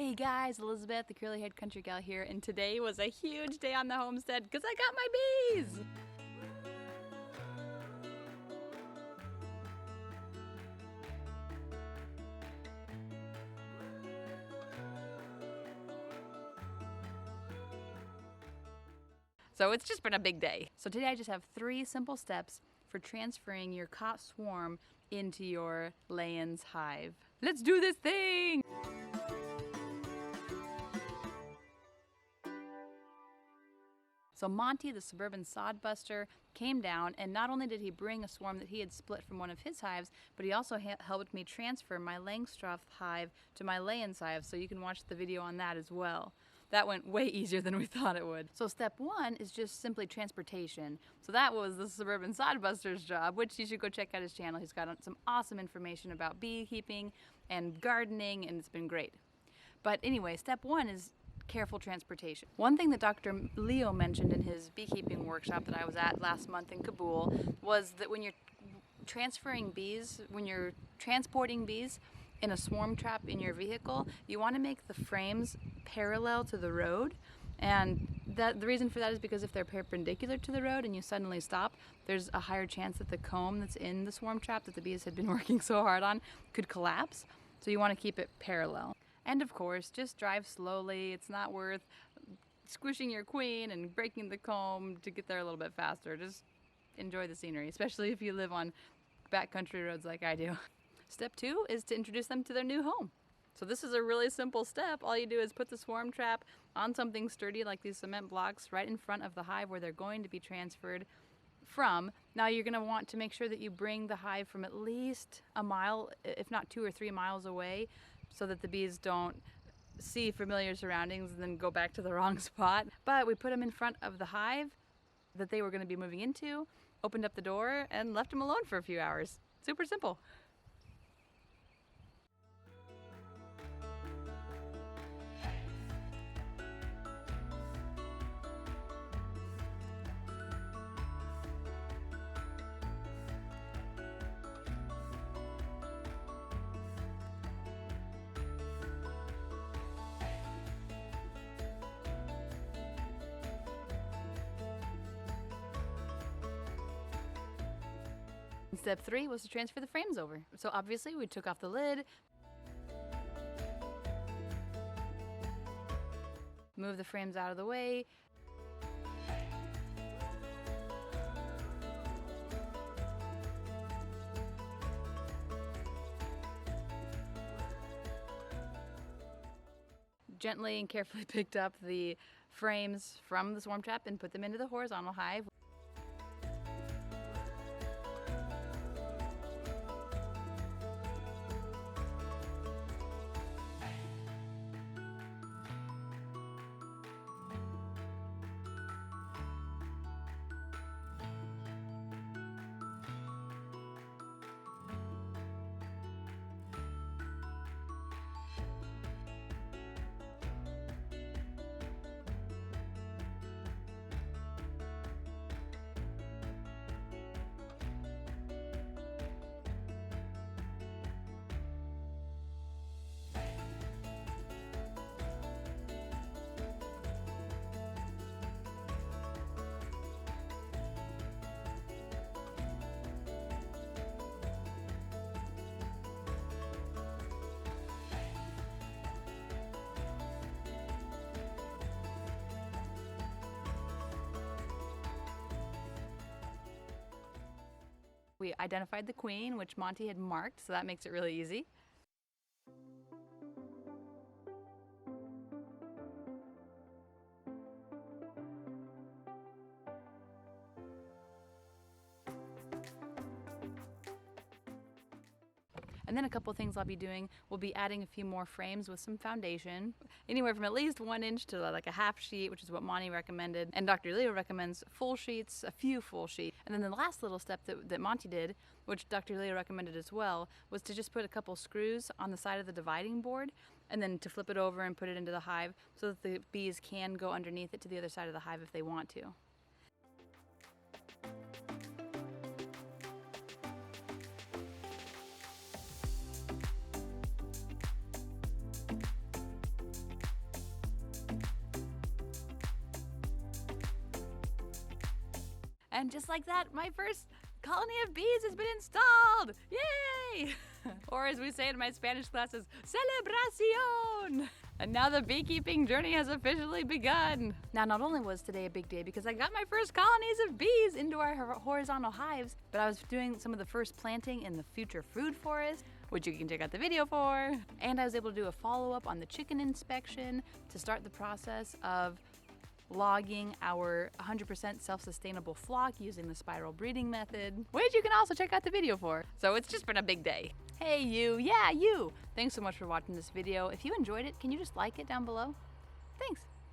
Hey guys, Elizabeth, the curly-haired country gal here, and today was a huge day on the homestead because I got my bees! So it's just been a big day. So today I just have 3 simple steps for transferring your caught swarm into your Layens hive. Let's do this thing! So Monty, the Suburban Sodbuster, came down, and not only did he bring a swarm that he had split from one of his hives, but he also helped me transfer my Langstroth hive to my Layens hive, so you can watch the video on that as well. That went way easier than we thought it would. So step 1 is just simply transportation. So that was the Suburban Sodbuster's job, which you should go check out his channel. He's got some awesome information about beekeeping and gardening, and it's been great. But anyway, step 1 is careful transportation. One thing that Dr. Leo mentioned in his beekeeping workshop that I was at last month in Kabul was that when you're transferring bees, when you're transporting bees in a swarm trap in your vehicle, you want to make the frames parallel to the road. And the reason for that is because if they're perpendicular to the road and you suddenly stop, there's a higher chance that the comb that's in the swarm trap that the bees had been working so hard on could collapse. So you want to keep it parallel. And of course, just drive slowly. It's not worth squishing your queen and breaking the comb to get there a little bit faster. Just enjoy the scenery, especially if you live on backcountry roads like I do. Step 2 is to introduce them to their new home. So this is a really simple step. All you do is put the swarm trap on something sturdy like these cement blocks right in front of the hive where they're going to be transferred from. Now you're going to want to make sure that you bring the hive from at least a mile, if not 2 or 3 miles away, so that the bees don't see familiar surroundings and then go back to the wrong spot. But we put them in front of the hive that they were going to be moving into, opened up the door, and left them alone for a few hours. Super simple. Step 3 was to transfer the frames over. So obviously we took off the lid, move the frames out of the way, gently and carefully picked up the frames from the swarm trap and put them into the horizontal hive. We identified the queen, which Monty had marked, so that makes it really easy. And then a couple things I'll be doing, we'll be adding a few more frames with some foundation, anywhere from at least 1 inch to like a half sheet, which is what Monty recommended. And Dr. Leo recommends full sheets, a few full sheets. And then the last little step that Monty did, which Dr. Leo recommended as well, was to just put a couple screws on the side of the dividing board and then to flip it over and put it into the hive so that the bees can go underneath it to the other side of the hive if they want to. And just like that, my first colony of bees has been installed! Yay! Or as we say in my Spanish classes, celebración! And now the beekeeping journey has officially begun. Now, not only was today a big day because I got my first colonies of bees into our horizontal hives, but I was doing some of the first planting in the future food forest, which you can check out the video for. And I was able to do a follow-up on the chicken inspection to start the process of logging our 100% self-sustainable flock using the spiral breeding method, which you can also check out the video for. So it's just been a big day. Hey you, yeah you! Thanks so much for watching this video. If you enjoyed it, can you just like it down below? Thanks.